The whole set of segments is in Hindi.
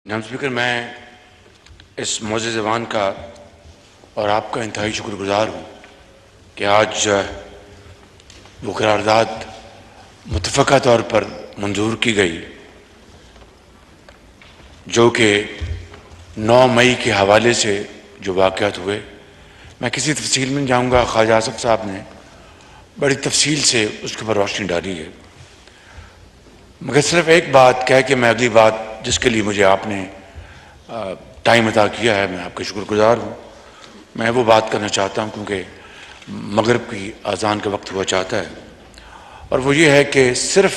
जनाब स्पीकर, मैं इस मोअज़्ज़ज़ ज़बान का और आपका इंतहाई शुक्रगुज़ार हूँ कि आज वो करारदाद मुत्तफ़क़ा तौर पर मंजूर की गई जो कि 9 मई के हवाले से जो वाक़यात हुए। मैं किसी तफसील में नहीं जाऊँगा, ख्वाजा आसिफ साहब ने बड़ी तफसील से उसके ऊपर रोशनी डाली है, मगर सिर्फ एक बात कह के मैं अगली बात जिसके लिए मुझे आपने टाइम अता किया है, मैं आपका शुक्रगुज़ार हूँ। मैं वो बात करना चाहता हूँ क्योंकि मगरिब की अज़ान का वक्त हुआ चाहता है, और वो ये है कि सिर्फ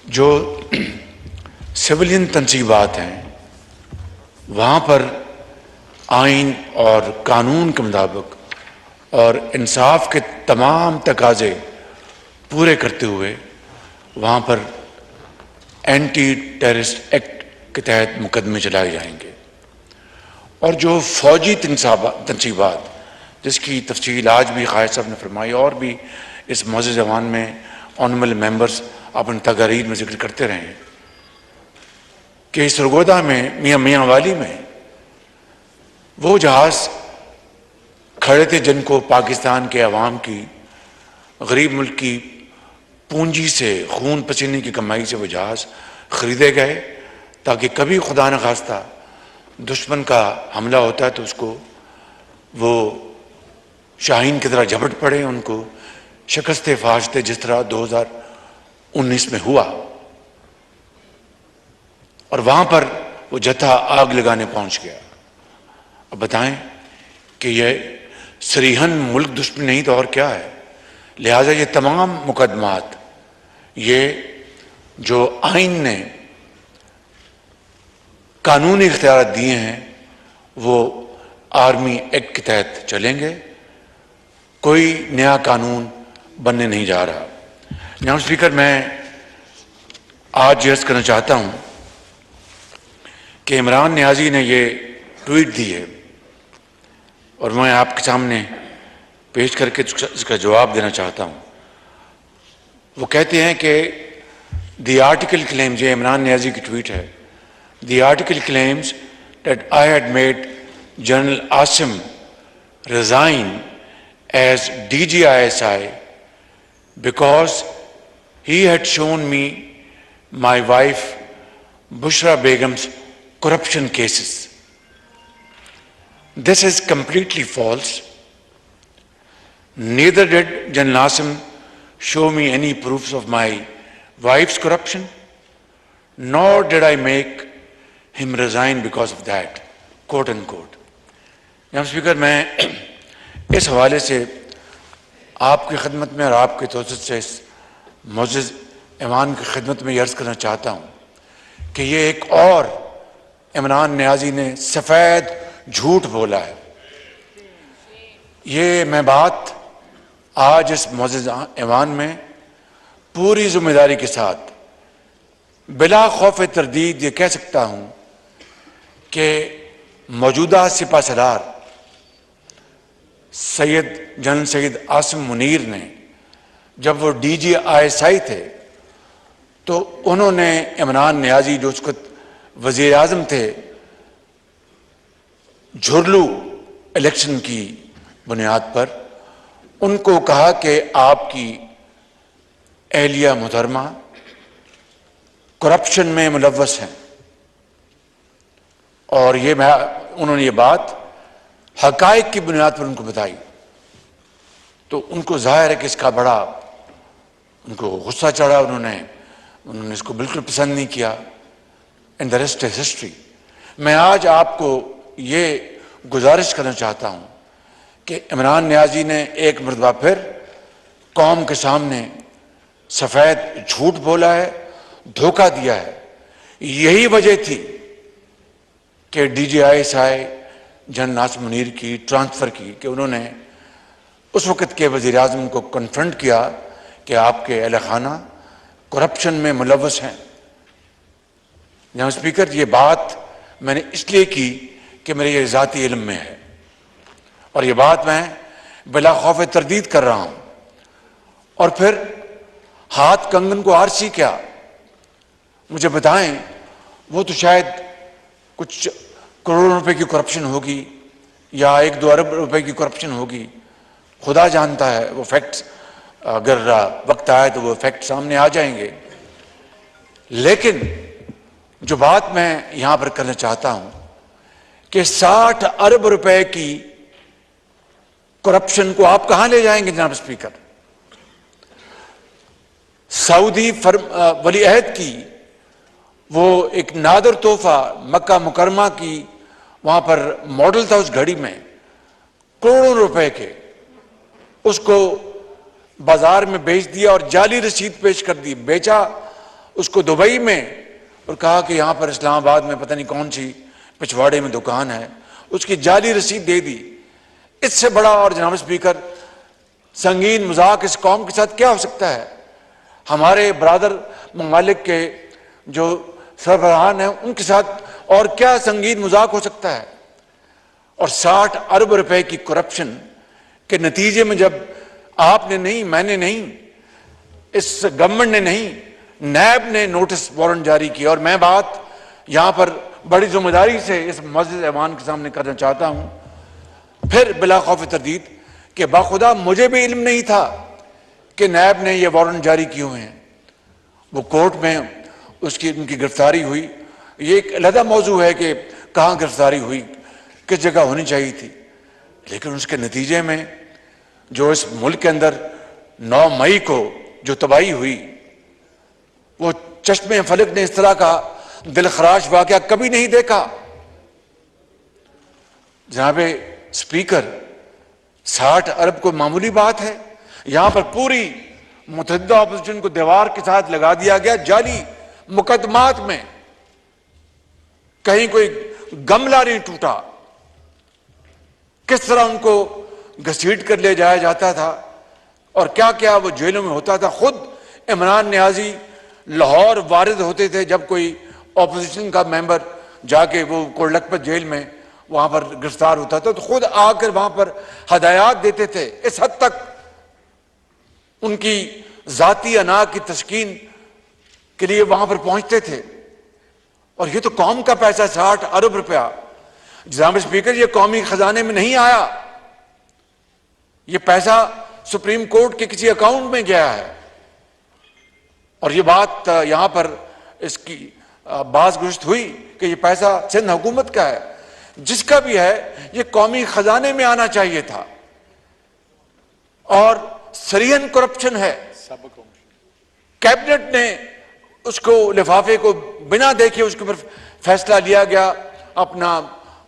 जो सिविलियन तनसीबात हैं वहाँ पर आइन और कानून के मुताबिक और इंसाफ के तमाम तकाज़े पूरे करते हुए वहाँ पर एंटी टेररिस्ट एक्ट के तहत मुकदमे चलाए जाएंगे। और जो फौजी तनसीबात जिसकी तफसील आज भी क़ायद साहब ने फरमाई और भी इस मोअज़्ज़ज़ ज़बान में ऑनरेबल मेंबर्स अपनी तकारीर में जिक्र करते रहे हैं कि सरगोदा में मियाँ वाली में वो जहाज़ खड़े थे जिनको पाकिस्तान के अवाम की गरीब मुल्क की पूंजी से खून पसीने की कमाई से वो जहाज़ ख़रीदे गए ताकि कभी खुदा न खास्ता दुश्मन का हमला होता है तो उसको वो शाहीन की तरह झपट पड़े, उनको शिकस्त फाश दे जिस तरह 2019 में हुआ। और वहाँ पर वो जत्था आग लगाने पहुँच गया। अब बताएं कि ये सरीहन मुल्क दुश्मन नहीं तो और क्या है। लिहाजा ये तमाम मुकदमात ये जो आइन ने कानूनी इख्तियार दिए हैं वो आर्मी एक्ट के तहत चलेंगे, कोई नया कानून बनने नहीं जा रहा। जनाब स्पीकर, मैं आज अर्ज़ करना चाहता हूँ कि इमरान नियाज़ी ने ये ट्वीट दी है और मैं आपके सामने पेश करके इसका जवाब देना चाहता हूँ। वो कहते हैं कि द आर्टिकल क्लेम्स, ये इमरान नियाज़ी की ट्वीट है, the article claims that I had made general Asim resign as DGISI because he had shown me my wife Bushra Begum's corruption cases. This is completely false. Neither did General Asim show me any proofs of my wife's corruption, nor did I make him resign because of that, quote unquote. जनाब स्पीकर, मैं इस हवाले से आपकी खिदमत में और आपके तोसत से इस मोअज़्ज़ज़ ईमान की खिदमत में अर्ज़ करना चाहता हूँ कि ये एक और इमरान नियाज़ी ने सफ़ेद झूठ बोला है। ये मैं बात आज इस मोअज़्ज़ज़ ईमान में पूरी ज़िम्मेदारी के साथ बिला खौफ तरदीद ये कह सकता हूँ कि मौजूदा सिपा सलार जनरल सैयद आसिम मुनीर ने जब वो DGISI थे तो उन्होंने इमरान नियाज़ी जो उस वक्त वज़ीर आज़म थे झुरलू इलेक्शन की बुनियाद पर उनको कहा कि आपकी एहलिया मुहतरमा करप्शन में मुलव्वस हैं। और ये उन्होंने ये बात हकायक की बुनियाद पर उनको बताई तो उनको जाहिर है कि इसका बड़ा उनको गुस्सा चढ़ा, उन्होंने इसको बिल्कुल पसंद नहीं किया। And the rest is history. मैं आज आपको ये गुजारिश करना चाहता हूँ कि इमरान नियाज़ी ने एक मरतबा फिर कौम के सामने सफ़ेद झूठ बोला है, धोखा दिया है। यही वजह थी कि DGISI जनरल आसिम मुनीर की ट्रांसफ़र की कि उन्होंने उस वक़्त के वज़ीर आज़म को कन्फ्रंट किया कि आपके अहल खाना करप्शन में मुलव्वस हैं। जनाब स्पीकर, ये बात मैंने इसलिए की कि मेरे ये ज़ाती इल्म में है और ये बात मैं बिला खौफ तरदीद कर रहा हूँ। और फिर हाथ कंगन को आरसी क्या, मुझे बताएं वो तो शायद कुछ करोड़ों रुपए की करप्शन होगी या 1-2 अरब रुपए की करप्शन होगी, खुदा जानता है। वो फैक्ट्स अगर वक्त आए तो वो फैक्ट सामने आ जाएंगे। लेकिन जो बात मैं यहां पर करना चाहता हूं कि 60 अरब रुपए की करप्शन को आप कहां ले जाएंगे जनाब स्पीकर? सऊदी वली अहद की वो एक नादर तोहफा मक्का मुकरमा की वहां पर मॉडल था, उस घड़ी में करोड़ों रुपए के, उसको बाजार में बेच दिया और जाली रसीद पेश कर दी, बेचा उसको दुबई में और कहा कि यहां पर इस्लामाबाद में पता नहीं कौन सी पिछवाड़े में दुकान है, उसकी जाली रसीद दे दी। इससे बड़ा और जनाब स्पीकर संगीन मजाक इस कौम के साथ क्या हो सकता है? हमारे ब्रादर ममालिक के जो सरबराहान हैं उनके साथ और क्या संगीन मजाक हो सकता है? और 60 अरब रुपए की करप्शन के नतीजे में जब आपने नहीं, मैंने नहीं, इस गवर्नमेंट ने नहीं, नैब ने नोटिस वारंट जारी किया। और मैं बात यहां पर बड़ी जिम्मेदारी से इस मस्जिद ऐवान के सामने करना चाहता हूं, फिर बिला खौफ तरदीद कि बाखुदा मुझे भी इल्म नहीं था कि नैब ने यह वारंट जारी किए हुए हैं। वो कोर्ट में उनकी गिरफ्तारी हुई। ये एक अलग मौजू है कि कहां गिरफ्तारी हुई, किस जगह होनी चाहिए थी, लेकिन उसके नतीजे में जो इस मुल्क के अंदर 9 मई को जो तबाही हुई, वो चश्मे फलक ने इस तरह का दिलखराश वाकया कभी नहीं देखा। जनाब स्पीकर, 60 अरब को मामूली बात है? यहां पर पूरी मुतहद्दा अपोजिशन को दीवार के साथ लगा दिया गया जाली मुकदमात में, कहीं कोई गमला नहीं टूटा। किस तरह उनको घसीट कर ले जाया जाता था और क्या क्या वो जेलों में होता था। खुद इमरान नियाजी लाहौर वारिद होते थे जब कोई ऑपोजिशन का मेंबर जाके वो कोटलखपत जेल में वहां पर गिरफ्तार होता था, तो खुद आकर वहां पर हदायत देते थे। इस हद तक उनकी जाती अना की तस्कीन के लिए वहां पर पहुंचते थे। और ये तो कौम का पैसा, 60 अरब रुपया। जनाब स्पीकर, ये कौमी खजाने में नहीं आया, ये पैसा सुप्रीम कोर्ट के किसी अकाउंट में गया है। और ये बात यहां पर इसकी बात गुज़श्त हुई कि ये पैसा सिंध हुकूमत का है। जिसका भी है, ये कौमी खजाने में आना चाहिए था। और सरीहन करप्शन है। कैबिनेट ने उसको लिफाफे को बिना देखे उसके ऊपर फैसला लिया गया अपना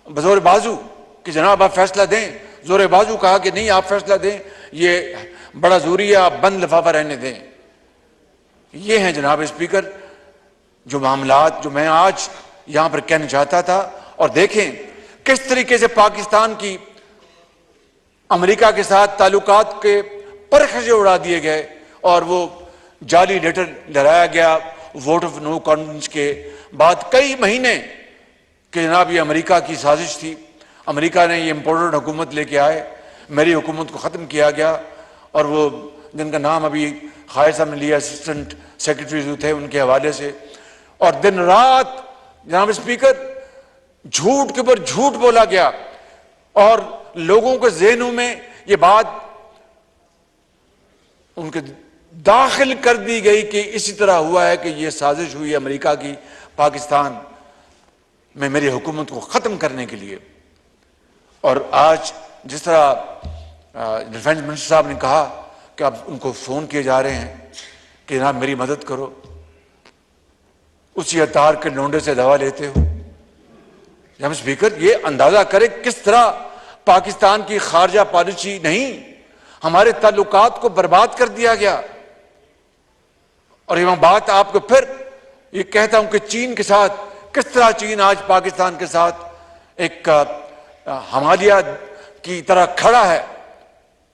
बजोर बाजू कि जनाब आप फैसला दें। जोर बाजू कहा कि नहीं, आप फैसला दें, ये बड़ा जरूरी है, आप बंद लिफाफा रहने दें। ये हैं जनाब स्पीकर जो मामलात जो मैं आज यहां पर कहना चाहता था। और देखें किस तरीके से पाकिस्तान की अमेरिका के साथ ताल्लुकात के परखचे उड़ा दिए गए और वो जाली लेटर लहराया गया वोट ऑफ नो कॉन्फिडेंस के बाद कई महीने कि जनाब ये अमेरिका की साजिश थी, अमेरिका ने ये इम्पोर्टेड हुकूमत लेके आए, मेरी हुकूमत को ख़त्म किया गया। और वो जिनका नाम अभी खायर साहब ने लिया, असिस्टेंट सेक्रेटरी जो थे, उनके हवाले से, और दिन रात जनाब स्पीकर झूठ के ऊपर झूठ बोला गया और लोगों के ज़हनों में ये बात उनके दाखिल कर दी गई कि इसी तरह हुआ है कि ये साजिश हुई अमेरिका की पाकिस्तान में मेरी हुकूमत को ख़त्म करने के लिए। और आज जिस तरह डिफेंस मिनिस्टर साहब ने कहा कि अब उनको फ़ोन किए जा रहे हैं कि जनाब मेरी मदद करो, उसी अतार के लोंडे से दवा लेते हो। जनाब स्पीकर, ये अंदाज़ा करें किस तरह पाकिस्तान की खारजा पॉलिसी नहीं, हमारे ताल्लुकात को बर्बाद कर दिया गया। और ये बात आपको फिर ये कहता हूं कि चीन के साथ किस तरह चीन आज पाकिस्तान के साथ एक हमालिया की तरह खड़ा है।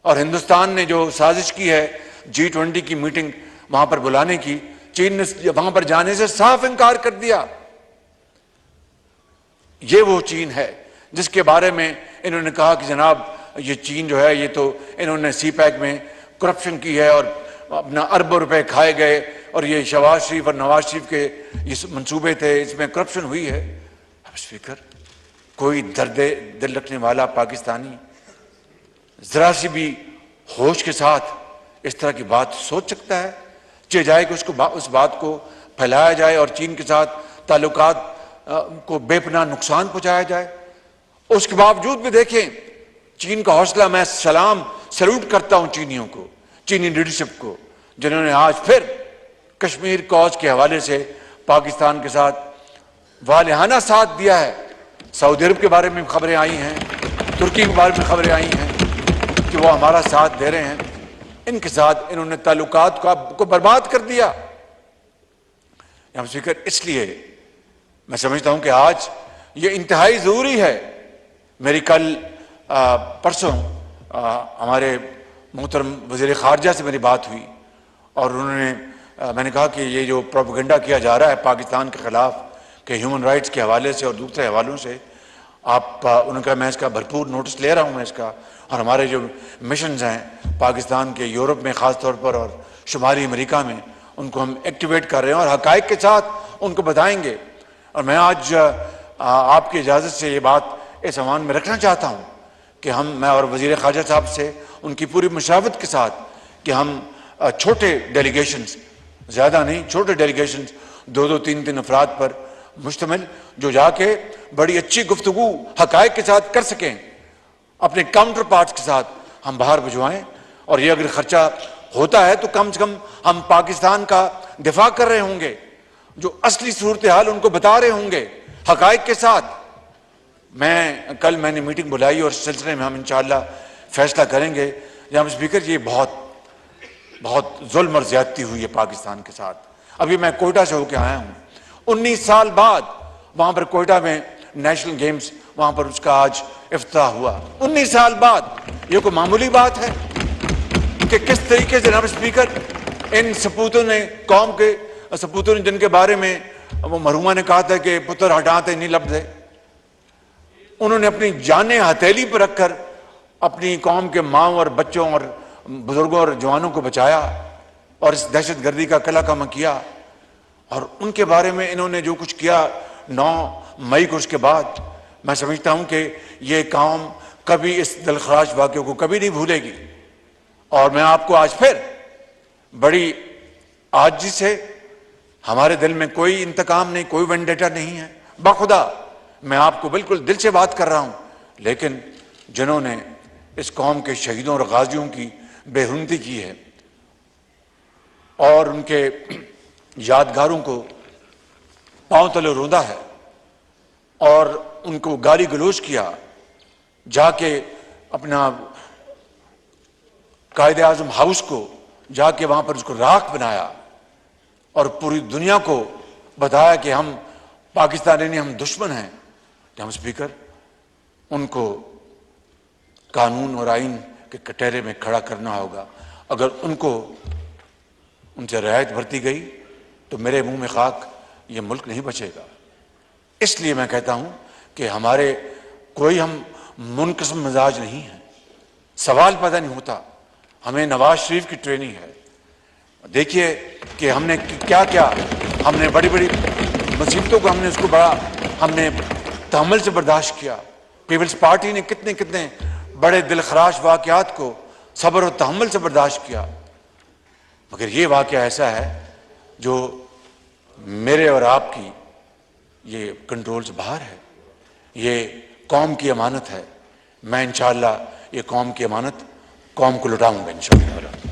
और हिंदुस्तान ने जो साजिश की है G20 की मीटिंग वहां पर बुलाने की, चीन ने वहां पर जाने से साफ इंकार कर दिया। ये वो चीन है जिसके बारे में इन्होंने कहा कि जनाब ये चीन जो है, ये तो इन्होंने CPEC में करप्शन की है और अपना अरबों रुपए खाए गए और ये शहबाज शरीफ और नवाज शरीफ के ये मंसूबे थे, इसमें करप्शन हुई है। अब स्पीकर, कोई दर्द दिल रखने वाला पाकिस्तानी जरा सी भी होश के साथ इस तरह की बात सोच सकता है? चाहे जाए कि उसको उस बात को फैलाया जाए और चीन के साथ ताल्लुकात को बेपनाह नुकसान पहुंचाया जाए। उसके बावजूद भी देखें चीन का हौसला। मैं सैल्यूट करता हूं चीनियों को, चीनी लीडरशिप को, जिन्होंने आज फिर कश्मीर कॉज के हवाले से पाकिस्तान के साथ वालिहाना साथ दिया है। सऊदी अरब के बारे में खबरें आई हैं, तुर्की के बारे में खबरें आई हैं कि वो हमारा साथ दे रहे हैं। इनके साथ इन्होंने ताल्लुकात को बर्बाद कर दिया। स्पीकर, इसलिए मैं समझता हूं कि आज ये इंतहाई जरूरी है। मेरी कल परसों हमारे मोहतरम वज़ीर ख़ारजा से मेरी बात हुई और मैंने कहा कि ये जो प्रोपेगेंडा किया जा रहा है पाकिस्तान के खिलाफ कि ह्यूमन राइट्स के हवाले से और दूसरे हवालों से, उनका मैं इसका भरपूर नोटिस ले रहा हूँ मैं इसका। और हमारे जो मिशंस हैं पाकिस्तान के यूरोप में ख़ास तौर पर और शुमाली अमेरिका में, उनको हम एक्टिवेट कर रहे हैं और हक़ाइक़ के साथ उनको बताएंगे। और मैं आज आपकी इजाज़त से ये बात इस अवान में रखना चाहता हूँ कि मैं और वज़ीर ख़ारजा साहब से उनकी पूरी मुशावरत के साथ कि हम छोटे डेलीगेशंस, ज़्यादा नहीं, छोटे डेलीगेशंस 2-2, 3-3 अफराद पर मुश्तमिल, जो जाके बड़ी अच्छी गुफ्तगू हक़ाइक़ के साथ कर सकें, अपने काउंटर पार्ट्स के साथ हम बाहर भिजवाएं। और ये अगर खर्चा होता है तो कम से कम हम पाकिस्तान का दिफा कर रहे होंगे, जो असली सूरत हाल उनको बता रहे होंगे हक़ाइक़ के साथ। मैंने मीटिंग बुलाई और इस सिलसिले में हम इंशाअल्लाह फैसला करेंगे। जनाब स्पीकर, ये बहुत जुल्म और ज्यादती हुई है पाकिस्तान के साथ। अभी मैं कोयटा से होकर आया हूँ, 19 साल बाद वहां पर कोयटा में नेशनल गेम्स, वहां पर उसका आज इफ्तिताह हुआ। 19 साल बाद ये कोई मामूली बात है कि किस तरीके से जनाब स्पीकर इन सपूतों ने, कौम के सपूतों ने, जिनके बारे में वो मरहुमा ने कहा था कि पुत्र हटाते नहीं लब्धे, उन्होंने अपनी जानें हथेली पर रखकर अपनी कौम के माओ और बच्चों और बुजुर्गों और जवानों को बचाया और इस दहशतगर्दी का कला कमा किया। और उनके बारे में इन्होंने जो कुछ किया 9 मई को, उसके बाद मैं समझता हूं कि ये कौम कभी इस दिलखराश वाक़े को कभी नहीं भूलेगी। और मैं आपको आज फिर बड़ी आजिज़ी से, हमारे दिल में कोई इंतकाम नहीं, कोई वेंडेटा नहीं है, बाखुदा मैं आपको बिल्कुल दिल से बात कर रहा हूं, लेकिन जिन्होंने इस कौम के शहीदों और गाजियों की बेहुरमती की है और उनके यादगारों को पांव तले रोंदा है और उनको गाली गलौज किया, जाके अपना कायदे आज़म हाउस को जाके वहां पर उसको राख बनाया और पूरी दुनिया को बताया कि हम पाकिस्तानी नहीं, हम दुश्मन हैं। हम स्पीकर, उनको कानून और आइन के कटहरे में खड़ा करना होगा। अगर उनसे रियायत बरती गई तो मेरे मुंह में खाक, ये मुल्क नहीं बचेगा। इसलिए मैं कहता हूं कि हमारे कोई हम मुनक़िस्म मिजाज नहीं है, सवाल पैदा नहीं होता। हमें नवाज शरीफ की ट्रेनिंग है। देखिए कि हमने क्या क्या, हमने बड़ी बड़ी मुसीबतों को हमने तहम्मुल से बर्दाश्त किया। पीपल्स पार्टी ने कितने कितने बड़े दिलखराश वाक़यात को सब्र और तहम्मुल से बर्दाश्त किया, मगर ये वाक़या ऐसा है जो मेरे और आपकी ये कंट्रोल से बाहर है। ये कौम की अमानत है। मैं इंशाअल्लाह ये कौम की अमानत कौम को लौटाऊंगा इंशाअल्लाह।